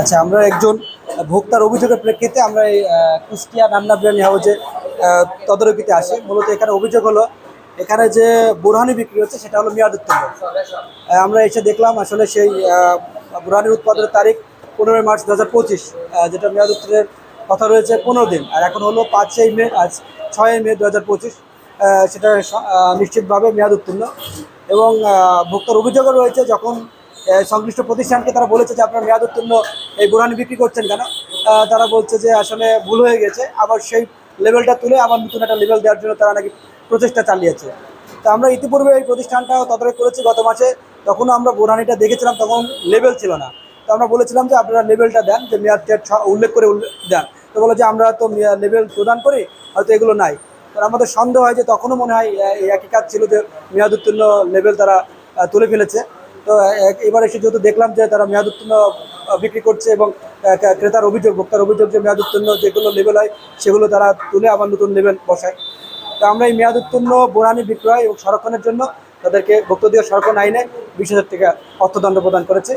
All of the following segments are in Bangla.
আচ্ছা, আমরা একজন ভোক্তার অভিযোগের প্রেক্ষিতে আমরা এই কুষ্টিয়া রান্না বিরিয়ানি হাউসে তদারকিতে আসি। মূলত এখানে অভিযোগ হলো এখানে যে বোরহানি বিক্রি হচ্ছে সেটা হলো মেয়াদোত্তীর্ণ। আমরা এসে দেখলাম আসলে সেই বোরহানির উৎপাদনের তারিখ 15 মার্চ 2025, যেটা মেয়াদোত্তীর্ণের কথা রয়েছে 15 দিন, আর এখন হলো 5 মে, আজ 6 মে 2025। সেটা নিশ্চিতভাবে মেয়াদ উত্তীর্ণ। এবং ভোক্তার অভিযোগও রয়েছে, যখন সংশ্লিষ্ট প্রতিষ্ঠানকে তারা বলেছে যে আপনারা মেয়াদ উত্তীর্ণ এই বোরহানি বিক্রি করছেন কেন, তারা বলছে যে আসলে ভুল হয়ে গেছে, আবার সেই লেভেলটা তুলে আবার নতুন একটা লেভেল দেওয়ার জন্য তারা নাকি প্রচেষ্টা চালিয়েছে। তো আমরা ইতিপূর্বে এই প্রতিষ্ঠানটাও তদারকি করেছি গত মাসে, তখনও আমরা বোরহানিটা দেখেছিলাম, তখন লেভেল ছিল না। তো আমরা বলেছিলাম যে আপনারা লেভেলটা দেন, যে মেয়াদ উল্লেখ করে দেন। তো বলে যে আমরা তো লেভেল প্রদান করি, হয়তো এগুলো নাই। তো আমাদের সন্দেহ হয় যে তখনও মনে হয় এই একই কাজ ছিল, যে মেয়াদ উত্তীর্ণ লেভেল তারা তুলে ফেলেছে। তো এবার এসে যেহেতু দেখলাম যে তারা মেয়াদ উত্তীর্ণ বিক্রি করছে, এবং ক্রেতার অভিযোগ, ভোক্তার অভিযোগ যে মেয়াদ উত্তীর্ণ যেগুলো লেভেল হয় সেগুলো তারা তুলে আবার নতুন লেভেল বসায়। তো আমরা এই মেয়াদ উত্তীর্ণ বোরহানি বিক্রয় এবং সংরক্ষণের জন্য তাদেরকে ভোক্তাধিকার সংরক্ষণ আইনে 20,000 টাকা অর্থদণ্ড প্রদান করেছে।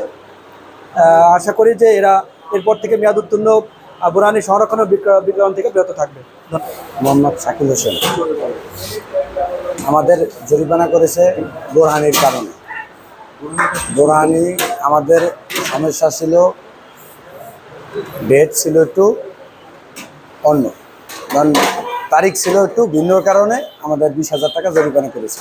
আশা করি যে এরা এরপর থেকে মেয়াদ উত্তীর্ণ বোরহানি সংরক্ষণ ও বিক্রয় থেকে বিরত থাকবে। মোহাম্মদ শাকিল হোসেন। আমাদের জরিমানা করেছে বোরহানির কারণে। বোরহানি আমাদের সমস্যা ছিল, ডেট ছিল একটু অন্য, কারণ তারিখ ছিল একটু ভিন্ন কারণে আমাদের 20,000 টাকা জরিমানা করেছে।